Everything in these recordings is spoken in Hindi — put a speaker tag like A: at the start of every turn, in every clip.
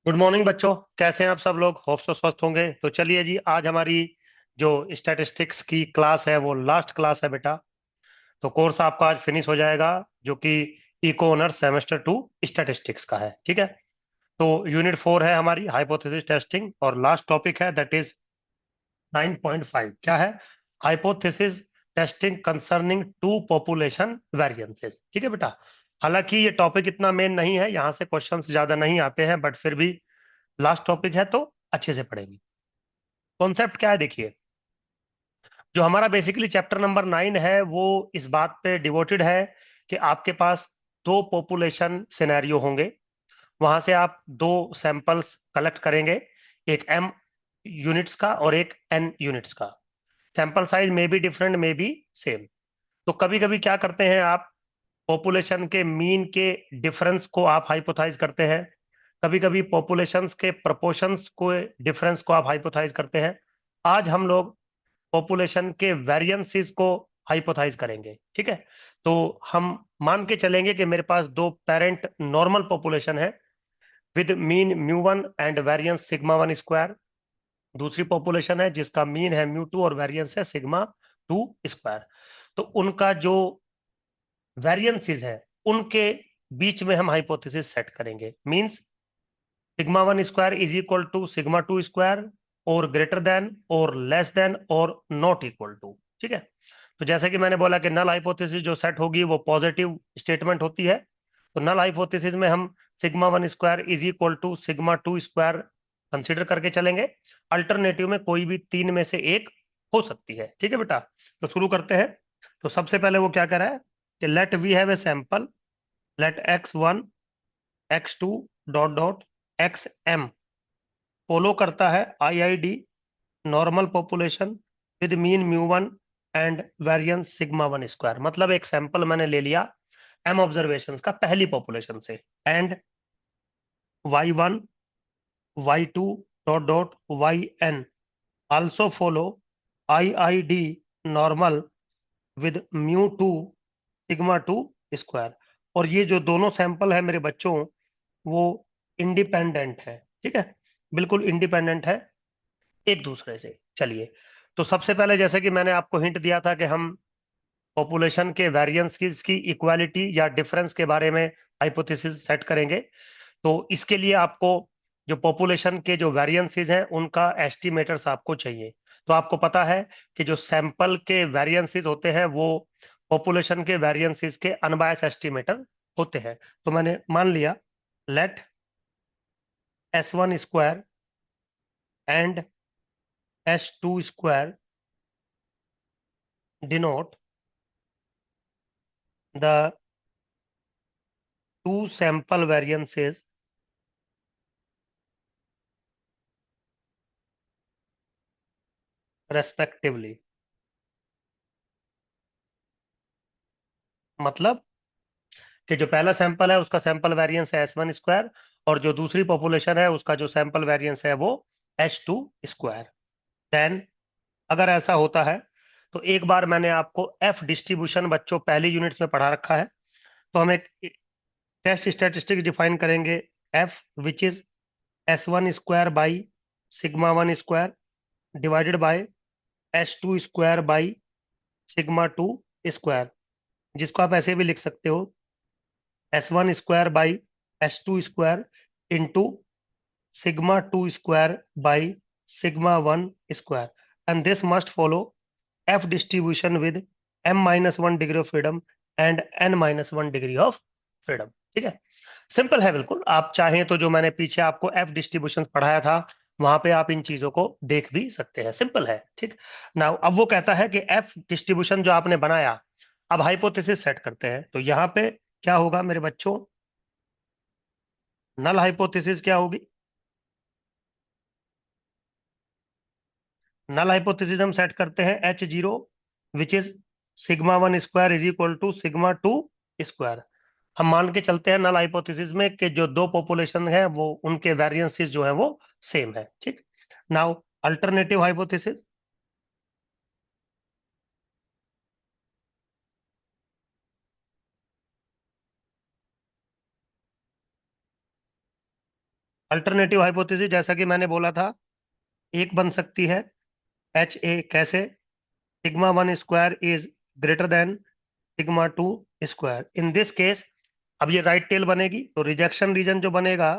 A: गुड मॉर्निंग बच्चों। कैसे हैं आप सब लोग? होप सो स्वस्थ होंगे। तो चलिए जी, आज हमारी जो स्टैटिस्टिक्स की क्लास है वो लास्ट क्लास है बेटा। तो कोर्स आपका आज फिनिश हो जाएगा, जो कि इको ऑनर सेमेस्टर 2 स्टैटिस्टिक्स का है। ठीक है। तो यूनिट 4 है हमारी हाइपोथेसिस टेस्टिंग, और लास्ट टॉपिक है दैट इज 9.5। क्या है? Hypothesis testing concerning to population variances. ठीक है बेटा। हालांकि ये टॉपिक इतना मेन नहीं है, यहाँ से क्वेश्चंस ज्यादा नहीं आते हैं, बट फिर भी लास्ट टॉपिक है तो अच्छे से पढ़ेंगे। कॉन्सेप्ट क्या है देखिए। जो हमारा बेसिकली चैप्टर नंबर 9 है वो इस बात पे डिवोटेड है कि आपके पास दो पॉपुलेशन सिनेरियो होंगे। वहां से आप दो सैंपल्स कलेक्ट करेंगे, एक एम यूनिट्स का और एक एन यूनिट्स का। सैंपल साइज में भी डिफरेंट, में भी सेम। तो कभी कभी क्या करते हैं आप, पॉपुलेशन के मीन के डिफरेंस को आप हाइपोथाइज करते हैं। कभी कभी पॉपुलेशंस के प्रोपोर्शंस को डिफरेंस को आप हाइपोथाइज करते हैं। आज हम लोग पॉपुलेशन के वेरिएंसेस को हाइपोथाइज करेंगे। ठीक है। तो हम मान के चलेंगे कि मेरे पास दो पेरेंट नॉर्मल पॉपुलेशन है with mean mu 1 and variance sigma 1 square. दूसरी पॉपुलेशन है जिसका मीन है म्यू 2 और वेरिएंस है सिग्मा 2 स्क्वायर। तो उनका जो वेरिएंसेस है उनके बीच में हम हाइपोथेसिस सेट करेंगे। Means sigma 1 square is equal to sigma 2 square, और ग्रेटर देन और लेस देन और नॉट इक्वल टू। ठीक है। तो जैसे कि मैंने बोला कि नल हाइपोथेसिस जो सेट होगी वो पॉजिटिव स्टेटमेंट होती है। तो नल हाइपोथेसिस में हम sigma 1 square is equal to sigma 2 square consider करके चलेंगे। अल्टरनेटिव में कोई भी तीन में से एक हो सकती है। ठीक है बेटा। तो शुरू करते हैं। तो सबसे पहले वो क्या कह रहा है कि let we have a sample, let x1 x2 dot dot xm follow करता है IID normal population with mean mu 1 and variance sigma 1 square. मतलब एक सैंपल मैंने ले लिया एम ऑब्जर्वेशंस का पहली पॉपुलेशन से, and y1 y2 dot dot yn also follow IID normal with mu 2 sigma 2 square. और ये जो दोनों सैंपल है मेरे बच्चों, वो इंडिपेंडेंट है। ठीक है। बिल्कुल इंडिपेंडेंट है एक दूसरे से। चलिए, तो सबसे पहले जैसे कि मैंने आपको हिंट दिया था कि हम पॉपुलेशन के वेरिएंस की इक्वालिटी या डिफरेंस के बारे में हाइपोथेसिस सेट करेंगे। तो इसके लिए आपको जो पॉपुलेशन के जो वेरिएंसेस हैं उनका एस्टिमेटर्स आपको चाहिए। तो आपको पता है कि जो सैंपल के वेरिएंसेस होते हैं वो पॉपुलेशन के वेरिएंसेस के अनबायस एस्टिमेटर होते हैं। तो मैंने मान लिया let S1 square and S2 square denote the two sample variances respectively। मतलब कि जो पहला सैंपल है उसका सैंपल वेरिएंस है S1 स्क्वायर, और जो दूसरी पॉपुलेशन है उसका जो सैंपल वेरिएंस है वो H2 स्क्वायर। देन अगर ऐसा होता है तो एक बार मैंने आपको एफ डिस्ट्रीब्यूशन बच्चों पहली यूनिट्स में पढ़ा रखा है। तो हम एक टेस्ट स्टैटिस्टिक्स डिफाइन करेंगे, F which is S1 square by sigma 1 square divided by S2 square by sigma 2 square, जिसको आप ऐसे भी लिख सकते हो S1 square by S2 square into sigma 2 square by sigma 1 square. And this must follow F distribution with m-1 degree of freedom and n-1 degree of freedom. ठीक है। सिंपल है बिल्कुल। आप चाहें तो जो मैंने पीछे आपको एफ डिस्ट्रीब्यूशन पढ़ाया था वहां पे आप इन चीजों को देख भी सकते हैं। सिंपल है। ठीक। नाउ अब वो कहता है कि एफ डिस्ट्रीब्यूशन जो आपने बनाया, अब हाइपोथेसिस सेट करते हैं। तो यहाँ पे क्या होगा मेरे बच्चों, नल हाइपोथेसिस क्या होगी? नल हाइपोथेसिस हम सेट करते हैं H0 which is sigma 1 square is equal to sigma 2 square. हम मान के चलते हैं नल हाइपोथेसिस में कि जो दो पॉपुलेशन है वो उनके वेरिएंसेस जो है वो सेम है। ठीक। Now alternative hypothesis. Alternative hypothesis जैसा कि मैंने बोला था, एक बन सकती है एच ए, कैसे? Sigma one square is greater than sigma two square. In this case अब ये राइट टेल बनेगी, तो रिजेक्शन रीजन जो बनेगा,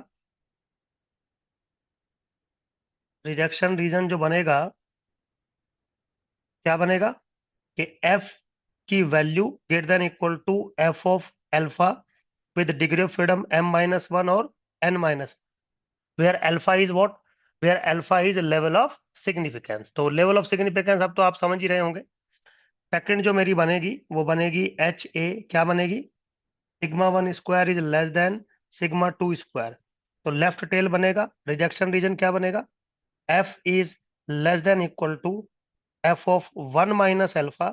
A: क्या बनेगा कि एफ की value greater than equal to F of alpha with degree of freedom m minus one और n minus, where alpha is what, where alpha is level of significance. तो लेवल ऑफ सिग्निफिकेंस अब तो आप समझ ही रहे होंगे। सेकंड जो मेरी बनेगी वो बनेगी एच ए, क्या बनेगी? Sigma one square is less than sigma two square. तो लेफ्ट टेल बनेगा, रिजेक्शन रीजन क्या बनेगा? F is less than equal to F of one minus alpha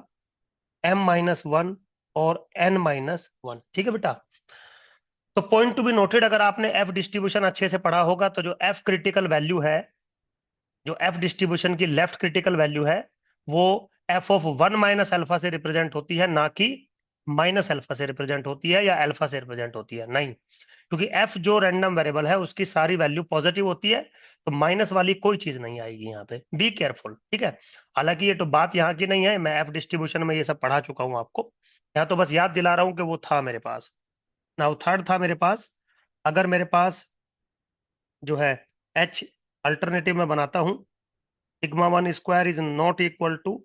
A: m minus one और n माइनस वन। ठीक है बेटा? तो पॉइंट टू बी नोटेड, अगर आपने एफ डिस्ट्रीब्यूशन अच्छे से पढ़ा होगा तो जो एफ क्रिटिकल वैल्यू है, जो एफ डिस्ट्रीब्यूशन की लेफ्ट क्रिटिकल वैल्यू है, वो F of one minus alpha से रिप्रेजेंट होती है, ना कि माइनस अल्फा से रिप्रेजेंट होती है या अल्फा से रिप्रेजेंट होती है, नहीं। क्योंकि एफ जो रैंडम वेरिएबल है उसकी सारी वैल्यू पॉजिटिव होती है, तो माइनस वाली कोई चीज नहीं आएगी यहाँ पे, बी केयरफुल। ठीक है? हालांकि ये तो बात यहाँ की नहीं है, मैं एफ डिस्ट्रीब्यूशन में ये सब पढ़ा चुका हूँ आपको, यहाँ तो बस याद दिला रहा हूँ कि वो था मेरे पास। नाउ थर्ड था मेरे पास, अगर मेरे पास जो है एच अल्टरनेटिव में बनाता हूँ, sigma one square is not equal to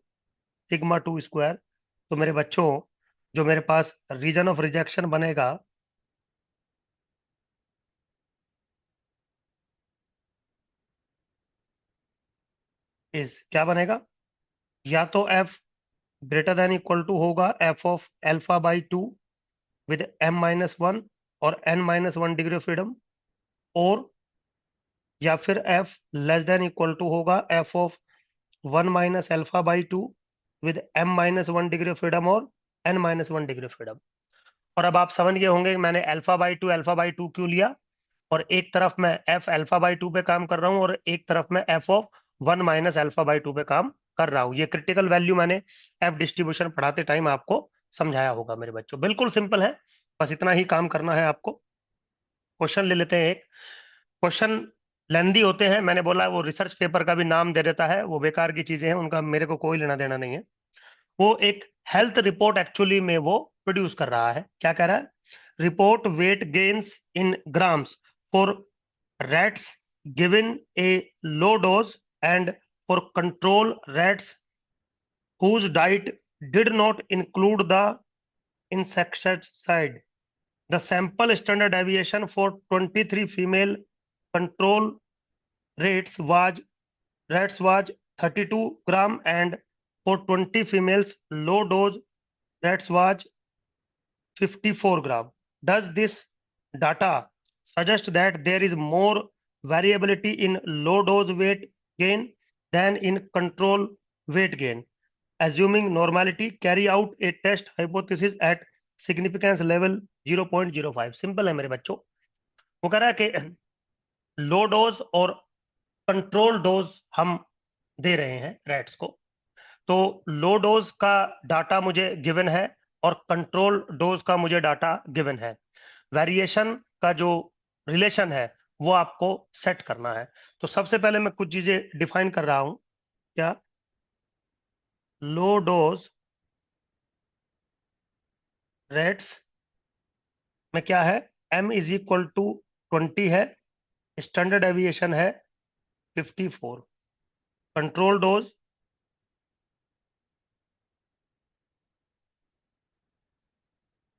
A: sigma two square, तो मेरे बच्चों जो मेरे पास रीजन ऑफ रिजेक्शन बनेगा, इस क्या बनेगा? या तो F greater than equal to होगा F of alpha by two with m minus one और n minus one degree of freedom, और या फिर F less than equal to होगा F of one minus alpha by two with m minus one degree of freedom और n minus one degree of freedom. और अब आप समझ गए होंगे कि मैंने अल्फा बाई टू क्यों लिया, और एक तरफ मैं एफ अल्फा बाई टू पे काम कर रहा हूँ और एक तरफ मैं F of one minus alpha by two पे काम कर रहा हूँ। ये क्रिटिकल वैल्यू मैंने एफ डिस्ट्रीब्यूशन पढ़ाते टाइम आपको समझाया होगा मेरे बच्चों, बिल्कुल सिंपल है, बस इतना ही काम करना है आपको। क्वेश्चन ले लेते हैं एक। क्वेश्चन लेंदी होते हैं, मैंने बोला वो रिसर्च पेपर का भी नाम दे देता है, वो बेकार की चीजें हैं, उनका मेरे को कोई लेना देना नहीं है। वो एक हेल्थ रिपोर्ट एक्चुअली में वो प्रोड्यूस कर रहा है, क्या कह रहा है? Report weight gains in grams for rats given a low dose and for control rats whose diet did not include the insecticide. The sample standard deviation for 23 female control rats was 32 gram, and for 20 females low dose rats was 54 gram. Does this data suggest that there is more variability in low dose weight gain than in control weight gain? Assuming normality, carry out a test hypothesis at significance level 0.05। Simple है मेरे बच्चों। वो कह रहा है कि लो डोज और कंट्रोल डोज हम दे रहे हैं रैट्स को, तो लो डोज का डाटा मुझे गिवन है और कंट्रोल डोज का मुझे डाटा गिवन है। वेरिएशन का जो रिलेशन है वो आपको सेट करना है। तो सबसे पहले मैं कुछ चीजें डिफाइन कर रहा हूं। क्या? लो डोज रेट्स में क्या है? m इज इक्वल टू 20 है, स्टैंडर्ड एविएशन है 54, कंट्रोल डोज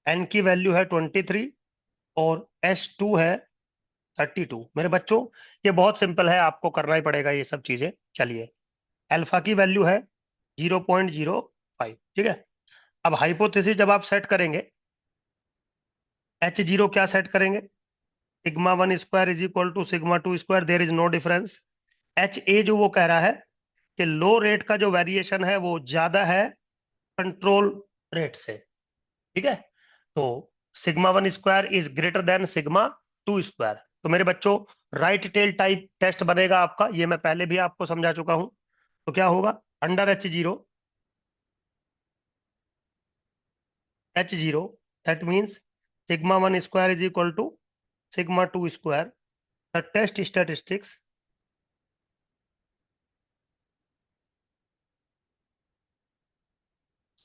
A: n की वैल्यू है 23 और S2 है 32। मेरे बच्चों ये बहुत सिंपल है, आपको करना ही पड़ेगा ये सब चीजें। चलिए, अल्फा की वैल्यू है 0.05। ठीक है? अब हाइपोथेसिस जब आप सेट करेंगे, H0 क्या सेट करेंगे? Sigma one square is equal to sigma two square, there is no difference. H A जो वो कह रहा है कि लो रेट का जो वेरिएशन है वो ज्यादा है कंट्रोल रेट से। ठीक है? तो sigma one square is greater than sigma two square. तो मेरे बच्चों राइट टेल टाइप टेस्ट बनेगा आपका, ये मैं पहले भी आपको समझा चुका हूं। तो क्या होगा? Under H zero that means sigma one square is equal to sigma two square, the test statistics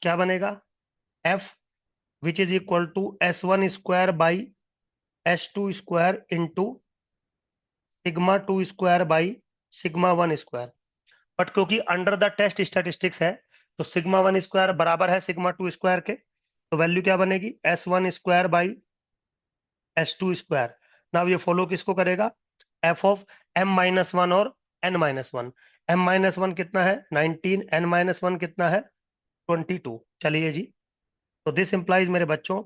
A: क्या बनेगा, F which is equal to S1 square by S2 square into σ2 square by σ1 square. But क्योंकि अंडर द टेस्ट स्टैटिस्टिक्स है, तो σ1 स्क्वायर बराबर है σ2 स्क्वायर के, तो वैल्यू क्या बनेगी, S1 square by S2 square. Now ये फॉलो किसको करेगा, एफ ऑफ M-1 और N-1। M-1 कितना है 19, N-1 कितना है 22। चलिए जी, तो दिस इंप्लाइज मेरे बच्चों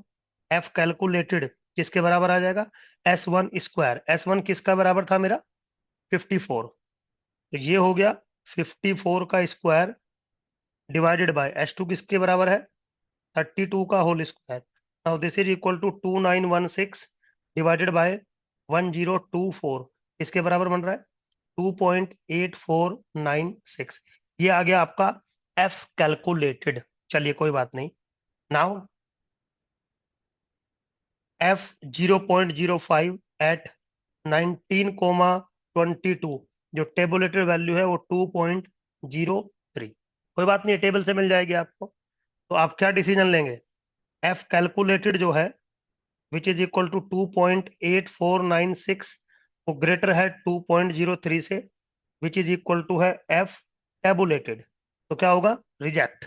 A: एफ कैलकुलेटेड किसके बराबर आ जाएगा, S1 स्क्वायर। S1 किसका बराबर था मेरा 54, तो ये हो गया 54 का स्क्वायर डिवाइडेड बाय S2 किसके बराबर है 32 का whole square. Now this is equal to 2916 divided by 1024, इसके बराबर बन रहा है 2.8496। ये आ गया आपका एफ कैलकुलेटेड। चलिए कोई बात नहीं। नाउ एफ 0.05 एट 19, 22, जो टेबुलेटेड वैल्यू है वो 2.03। कोई बात नहीं, टेबल से मिल जाएगी आपको। तो आप क्या डिसीजन लेंगे, एफ कैलकुलेटेड जो है विच इज इक्वल टू 2.8496 वो ग्रेटर है 2.03 से, विच इज इक्वल टू है एफ टेबुलेटेड। तो क्या होगा, रिजेक्ट,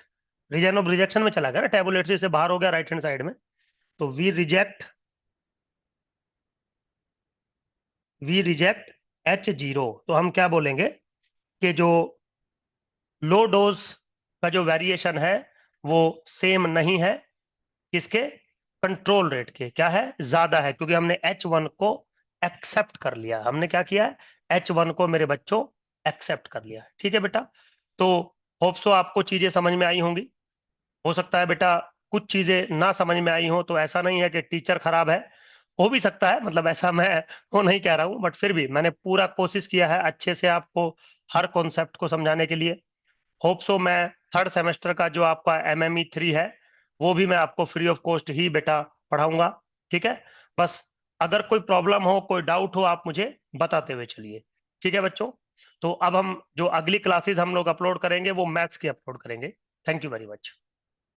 A: रीजन ऑफ रिजेक्शन में चला गया ना, टेबुलेटेड से बाहर हो गया राइट हैंड साइड में। तो वी रिजेक्ट H0। तो हम क्या बोलेंगे कि जो लो डोज का जो वेरिएशन है वो सेम नहीं है, किसके, कंट्रोल रेट के, क्या है, ज्यादा है, क्योंकि हमने H1 को एक्सेप्ट कर लिया। हमने क्या किया है, H1 को मेरे बच्चों एक्सेप्ट कर लिया। ठीक है बेटा, तो होप सो आपको चीजें समझ में आई होंगी। हो सकता है बेटा कुछ चीजें ना समझ में आई हो, तो ऐसा नहीं है कि टीचर खराब है, हो भी सकता है, मतलब ऐसा मैं वो नहीं कह रहा हूं, बट फिर भी मैंने पूरा कोशिश किया है अच्छे से आपको हर कॉन्सेप्ट को समझाने के लिए। होप सो मैं थर्ड सेमेस्टर का जो आपका MME 3 है वो भी मैं आपको फ्री ऑफ कॉस्ट ही बेटा पढ़ाऊंगा। ठीक है, बस अगर कोई प्रॉब्लम हो, कोई डाउट हो, आप मुझे बताते हुए चलिए। ठीक है बच्चों, तो अब हम जो अगली क्लासेस हम लोग अपलोड करेंगे वो मैथ्स की अपलोड करेंगे। Thank you very much.